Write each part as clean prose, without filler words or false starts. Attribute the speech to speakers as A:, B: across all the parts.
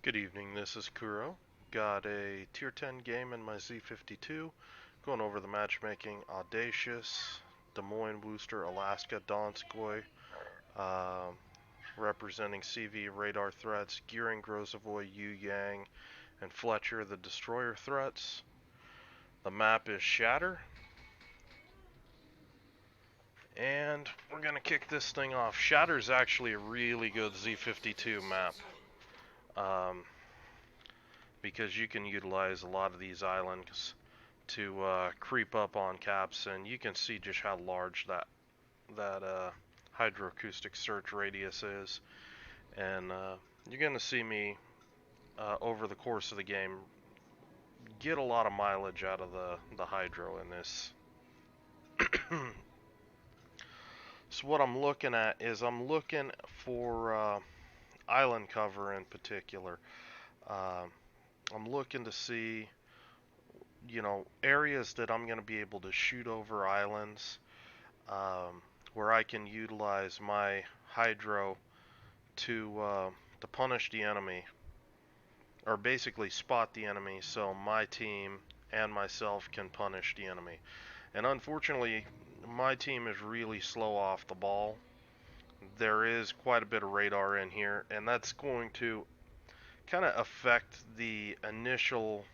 A: Good evening, this is Kuro. Got a tier 10 game in my Z52. Going over the matchmaking: Audacious, Des Moines, Wooster, Alaska, Donskoy, um, representing CV radar threats, Gearing, Grozavoy, Yu Yang, and Fletcher, the destroyer threats. The map is Shatter, and we're going to kick this thing off. Shatter is actually a really good Z52 map. Um, because you can utilize a lot of these islands to creep up on caps, and you can see just how large that hydroacoustic search radius is. And you're going to see me over the course of the game get a lot of mileage out of the hydro in this. So what I'm looking at is I'm looking for island cover in particular. Uh, I'm looking to see, areas that I'm going to be able to shoot over islands, where I can utilize my hydro to punish the enemy, or basically spot the enemy, so my team and myself can punish the enemy. And unfortunately, my team is really slow off the ball. There is quite a bit of radar in here, and that's going to kind of affect the initial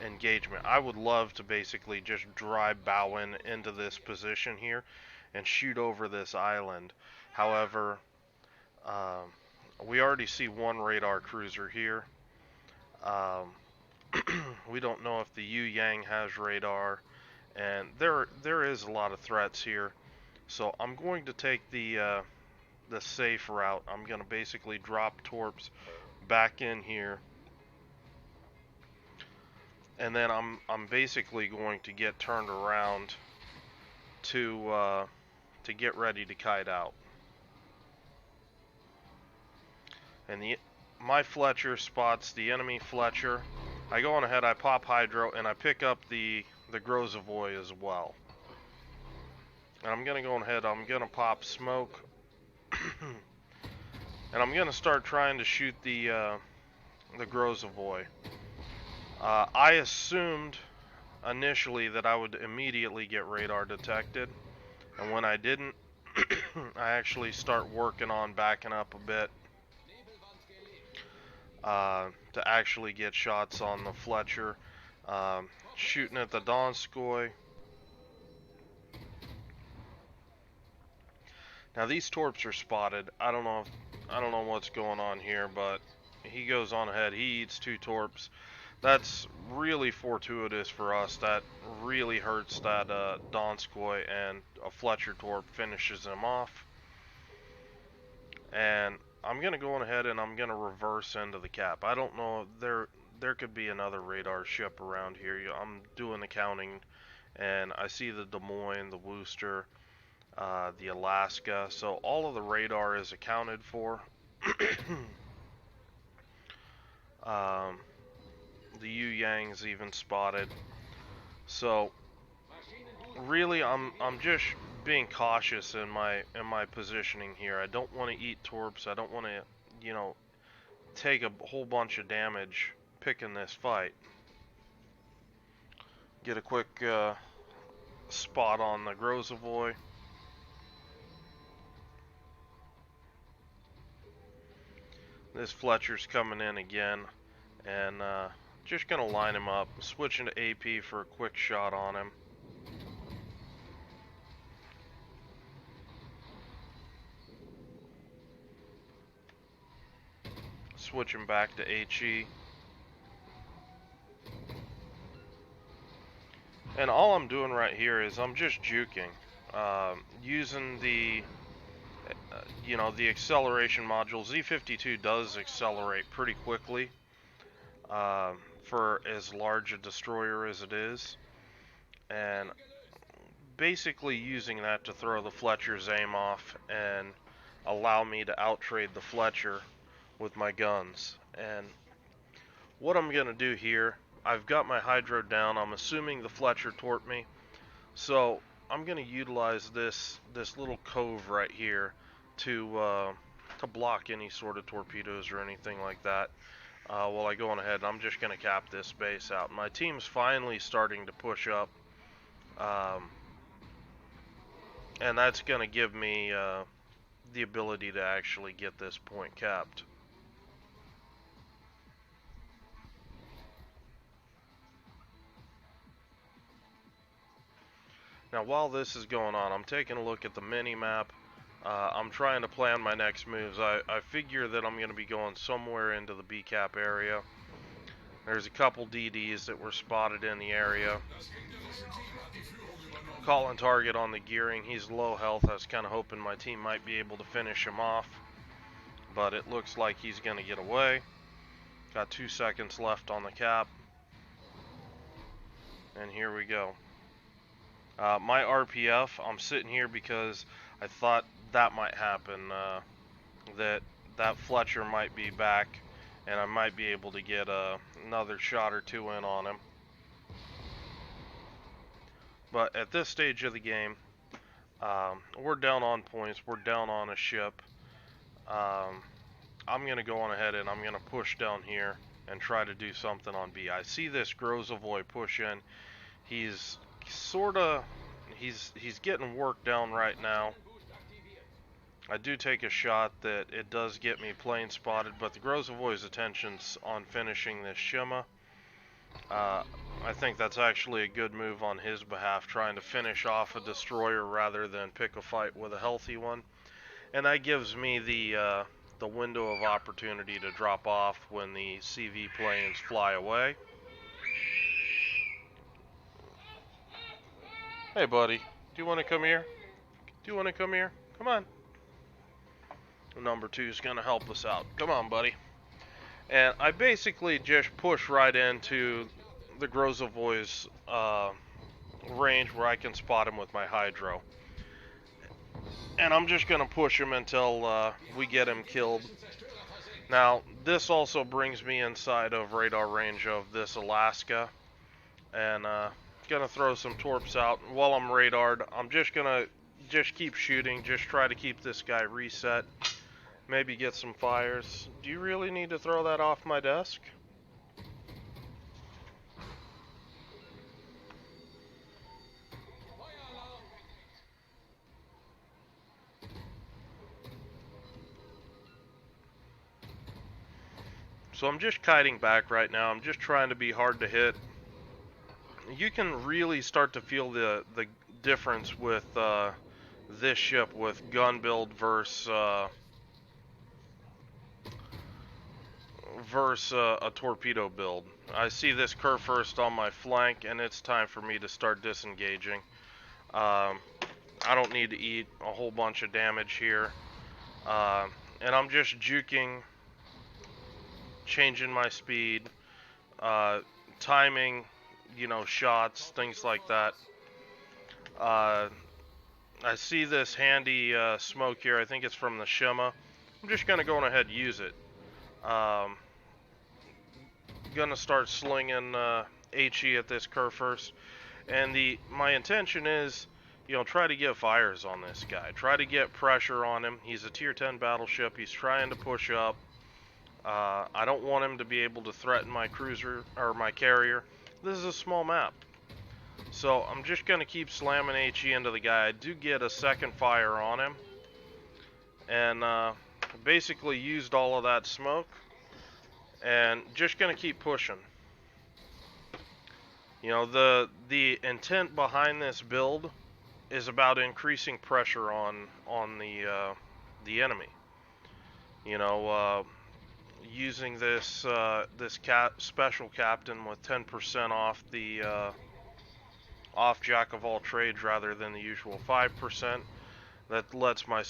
A: engagement. I would love to basically just dry bow into this position here and shoot over this island. However, um, we already see one radar cruiser here. Um, we don't know if the Yu Yang has radar, and there is a lot of threats here. So I'm going to take the safe route. I'm going to basically drop torps back in here, and then I'm basically going to get turned around to get ready to kite out. And my Fletcher spots the enemy Fletcher. I go on ahead, I pop hydro, and I pick up the Grozavoy as well. And I'm gonna go ahead, I'm gonna pop smoke, and I'm gonna start trying to shoot the Grozavoy. I assumed initially that I would immediately get radar detected, and when I didn't, I actually start working on backing up a bit to actually get shots on the Fletcher, shooting at the Donskoy. Now these torps are spotted. I don't know what's going on here, but he goes on ahead. He eats two torps. That's really fortuitous for us. That really hurts that Donskoy, and a Fletcher torp finishes him off. And I'm gonna go on ahead and I'm gonna reverse into the cap. I don't know, there could be another radar ship around here. I'm doing the counting, and I see the Des Moines, the Wooster, the Alaska. So all of the radar is accounted for. um, the Yu Yang's even spotted. So really, I'm just being cautious in my positioning here. I don't want to eat torps. I don't want to, take a whole bunch of damage picking this fight. Get a quick spot on the Grozavoy. This Fletcher's coming in again, and just gonna line him up, switching to AP for a quick shot on him. Switching back to HE. And all I'm doing right here is I'm just juking, using the acceleration module. Z52 does accelerate pretty quickly for as large a destroyer as it is, and basically using that to throw the Fletcher's aim off and allow me to outtrade the Fletcher with my guns. And what I'm gonna do here, I've got my hydro down. I'm assuming the Fletcher torped me, so I'm gonna utilize this little cove right here to block any sort of torpedoes or anything like that. while I go on ahead, and I'm just going to cap this base out. My team's finally starting to push up, and that's going to give me the ability to actually get this point capped. Now, while this is going on, I'm taking a look at the mini-map. I'm trying to plan my next moves. I figure that I'm going to be going somewhere into the B-cap area. There's a couple DDs that were spotted in the area. Calling target on the gearing. He's low health. I was kind of hoping my team might be able to finish him off, but it looks like he's going to get away. Got 2 seconds left on the cap. And here we go. My RPF, I'm sitting here because I thought that might happen, that Fletcher might be back, and I might be able to get another shot or two in on him. But at this stage of the game, we're down on points, we're down on a ship. I'm going to go on ahead and I'm going to push down here and try to do something on B. I see this Grozavoy push in. He's he's getting work down right now. I do take a shot that it does get me plane spotted, but the Grozavoy's attention's on finishing this Shima. I think that's actually a good move on his behalf, trying to finish off a destroyer rather than pick a fight with a healthy one. And that gives me the window of opportunity to drop off when the CV planes fly away. Hey buddy, do you want to come here? Do you want to come here? Come on. Number 2 is going to help us out. Come on, buddy. And I basically just push right into the Grozavoy's range where I can spot him with my Hydro. And I'm just going to push him until we get him killed. Now, this also brings me inside of radar range of this Alaska. And gonna throw some torps out. While I'm radared, I'm just gonna keep shooting, just try to keep this guy reset, maybe get some fires. Do you really need to throw that off my desk? So I'm just kiting back right now. I'm just trying to be hard to hit. You can really start to feel the difference with this ship with gun build versus a torpedo build. I see this curve first on my flank, and it's time for me to start disengaging. I don't need to eat a whole bunch of damage here, and I'm just juking, changing my speed, timing, you know, shots, things like that. I see this handy smoke here. I think it's from the Shima. I'm just gonna go on ahead and use it. Gonna start slinging HE at this curve first, and my intention is, you know, try to get fires on this guy. Try to get pressure on him. He's a tier 10 battleship. He's trying to push up. I don't want him to be able to threaten my cruiser or my carrier. This is a small map. So I'm just going to keep slamming HE into the guy. I do get a second fire on him. And basically used all of that smoke. And just going to keep pushing. You know, the intent behind this build is about increasing pressure on the enemy. You know, using this special captain with 10% off the off jack of all trades rather than the usual 5%. That lets my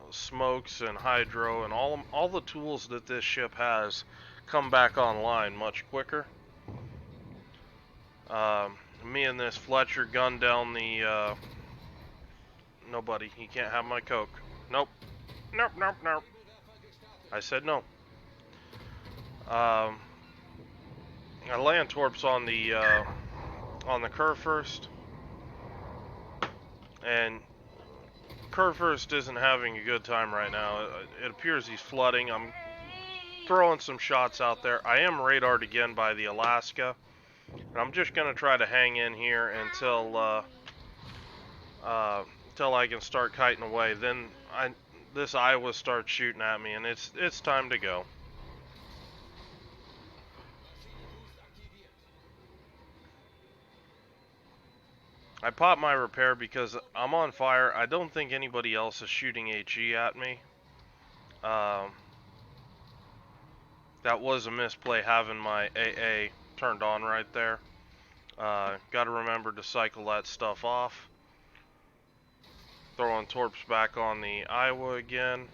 A: smokes and hydro and all the tools that this ship has come back online much quicker. Me and this Fletcher gun down the nobody. He can't have my Coke. Nope. Nope, nope, nope. I said no. I land torps on the curve first, and curve first isn't having a good time right now. It appears he's flooding. I'm throwing some shots out there. I am radared again by the Alaska, and I'm just gonna try to hang in here until I can start kiting away. Then this Iowa starts shooting at me, and it's time to go. I popped my repair because I'm on fire. I don't think anybody else is shooting HE at me. That was a misplay having my AA turned on right there. Got to remember to cycle that stuff off. Throwing torps back on the Iowa again.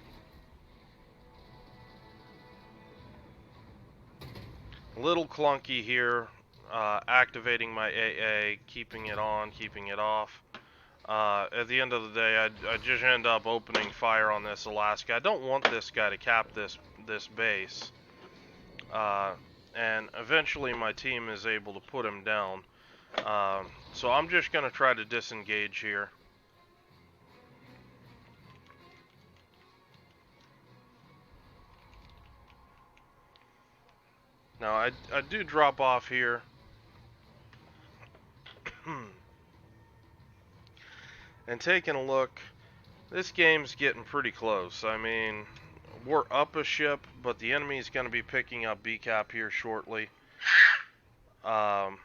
A: A little clunky here, activating my AA, keeping it on, keeping it off. At the end of the day, I just end up opening fire on this Alaska. I don't want this guy to cap this base. And eventually my team is able to put him down. So I'm just going to try to disengage here. Now I do drop off here. And taking a look, this game's getting pretty close. I mean, we're up a ship, but the enemy's going to be picking up BCAP here shortly. I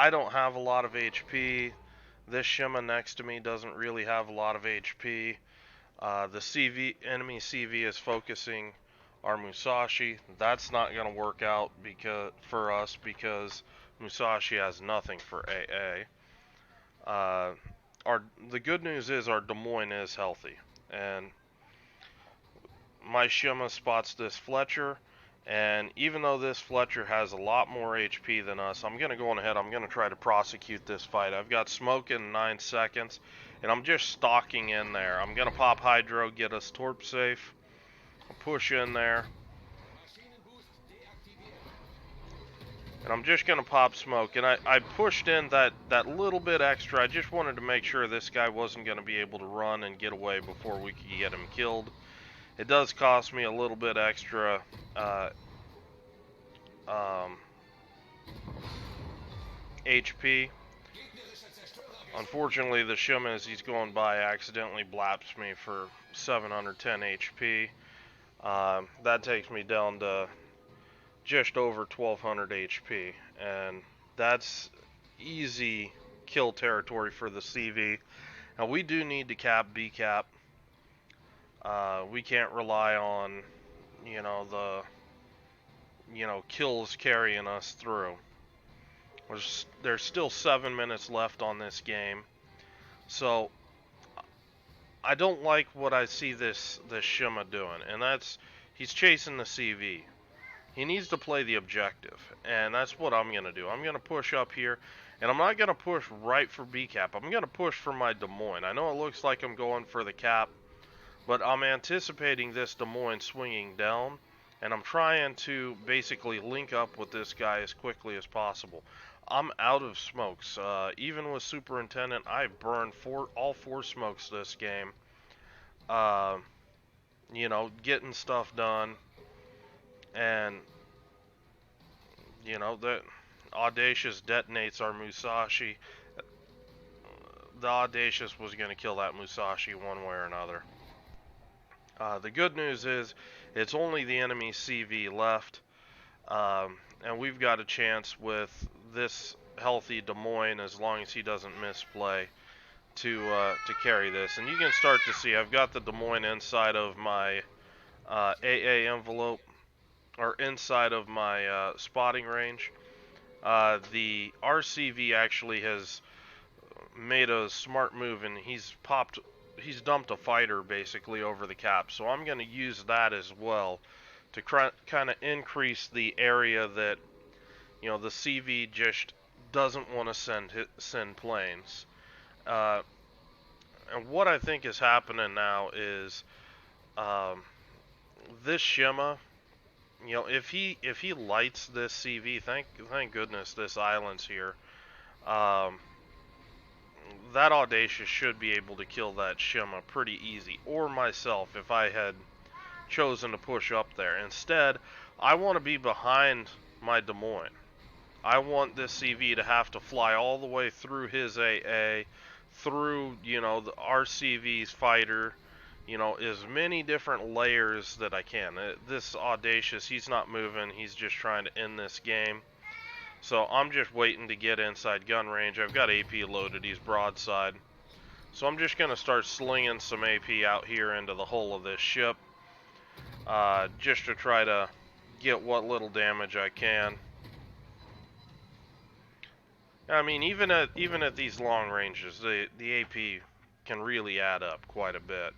A: don't have a lot of HP. This Shima next to me doesn't really have a lot of HP. The enemy CV is focusing our Musashi. That's not going to work out for us because Musashi has nothing for AA. The good news is our Des Moines is healthy, and my Shima spots this Fletcher, and even though this Fletcher has a lot more HP than us, I'm going to go on ahead. I'm going to try to prosecute this fight. I've got smoke in 9 seconds, and I'm just stalking in there. I'm going to pop Hydro, get us torp safe, push in there, and I'm just going to pop smoke. And I pushed in that little bit extra. I just wanted to make sure this guy wasn't going to be able to run and get away before we could get him killed. It does cost me a little bit extra HP. Unfortunately, the Shima, as he's going by, accidentally blaps me for 710 HP. That takes me down to just over 1200 HP, and that's easy kill territory for the CV. Now, we do need to cap BCAP. We can't rely on, kills carrying us through. There's still 7 minutes left on this game, so I don't like what I see this Shima doing, and he's chasing the CV. He needs to play the objective, and that's what I'm going to do. I'm going to push up here, and I'm not going to push right for BCAP. I'm going to push for my Des Moines. I know it looks like I'm going for the cap, but I'm anticipating this Des Moines swinging down, and I'm trying to basically link up with this guy as quickly as possible. I'm out of smokes. Even with Superintendent, I burned all 4 smokes this game. Getting stuff done. And, the Audacious detonates our Musashi. The Audacious was going to kill that Musashi one way or another. The good news is, it's only the enemy CV left. And we've got a chance with this healthy Des Moines, as long as he doesn't misplay, to carry this. And you can start to see I've got the Des Moines inside of my AA envelope, or inside of my spotting range. The RCV actually has made a smart move, and he's dumped a fighter basically over the cap. So I'm going to use that as well to kind of increase the area that, the CV just doesn't want to send planes. And what I think is happening now is this Shima, if he lights this CV, thank goodness this island's here. That Audacious should be able to kill that Shima pretty easy, or myself if I had chosen to push up there. Instead, I want to be behind my Des Moines. I want this CV to have to fly all the way through his AA, through, the RCV's fighter, as many different layers that I can. This Audacious, he's not moving, he's just trying to end this game. So I'm just waiting to get inside gun range. I've got AP loaded, he's broadside. So I'm just going to start slinging some AP out here into the hull of this ship, just to try to get what little damage I can. I mean, even at these long ranges, the AP can really add up quite a bit.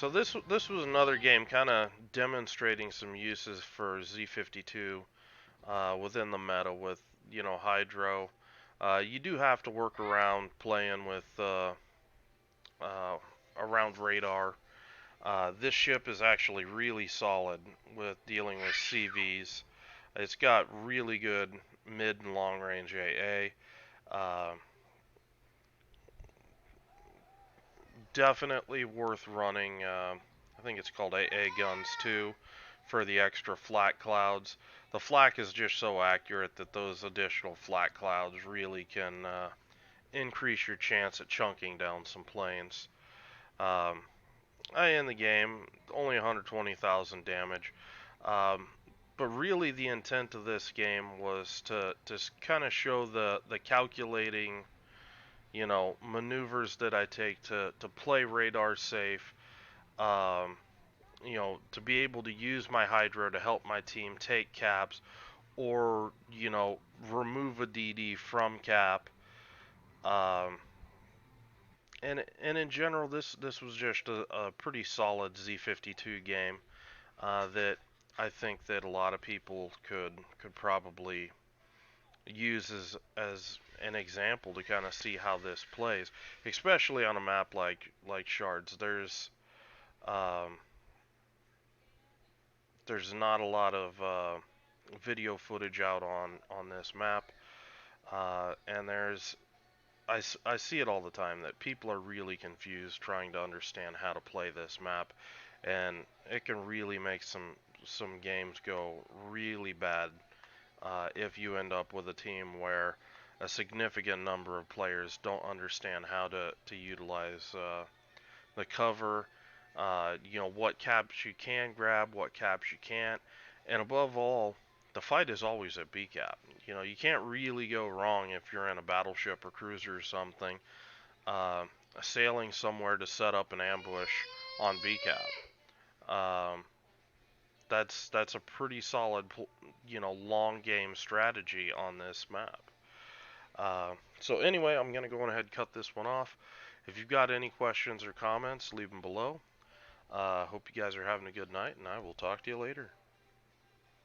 A: So this was another game kind of demonstrating some uses for Z52 within the meta with Hydro. You do have to work around playing with uh, around radar. This ship is actually really solid with dealing with CVs. It's got really good mid and long range AA. Definitely worth running. I think it's called AA guns too, for the extra flat clouds. The flak is just so accurate that those additional flat clouds really can increase your chance at chunking down some planes. Um, I end the game only 120,000 damage, um, but really the intent of this game was to kind of show the calculating maneuvers that I take to play radar safe, um, to be able to use my Hydro to help my team take caps or, remove a DD from cap. Um, and in general, this was just a pretty solid Z52 game that I think that a lot of people could probably use as an example to kind of see how this plays, especially on a map like Shards. Um, there's not a lot of video footage out on this map, and I see it all the time that people are really confused trying to understand how to play this map, and it can really make some games go really bad if you end up with a team where a significant number of players don't understand how to utilize the cover, what caps you can grab, what caps you can't, and above all, the fight is always at B cap. You can't really go wrong if you're in a battleship or cruiser or something, uh, sailing somewhere to set up an ambush on B cap. That's a pretty solid, long game strategy on this map. So anyway, I'm gonna go ahead and cut this one off. If you've got any questions or comments, leave them below. Hope you guys are having a good night, and I will talk to you later.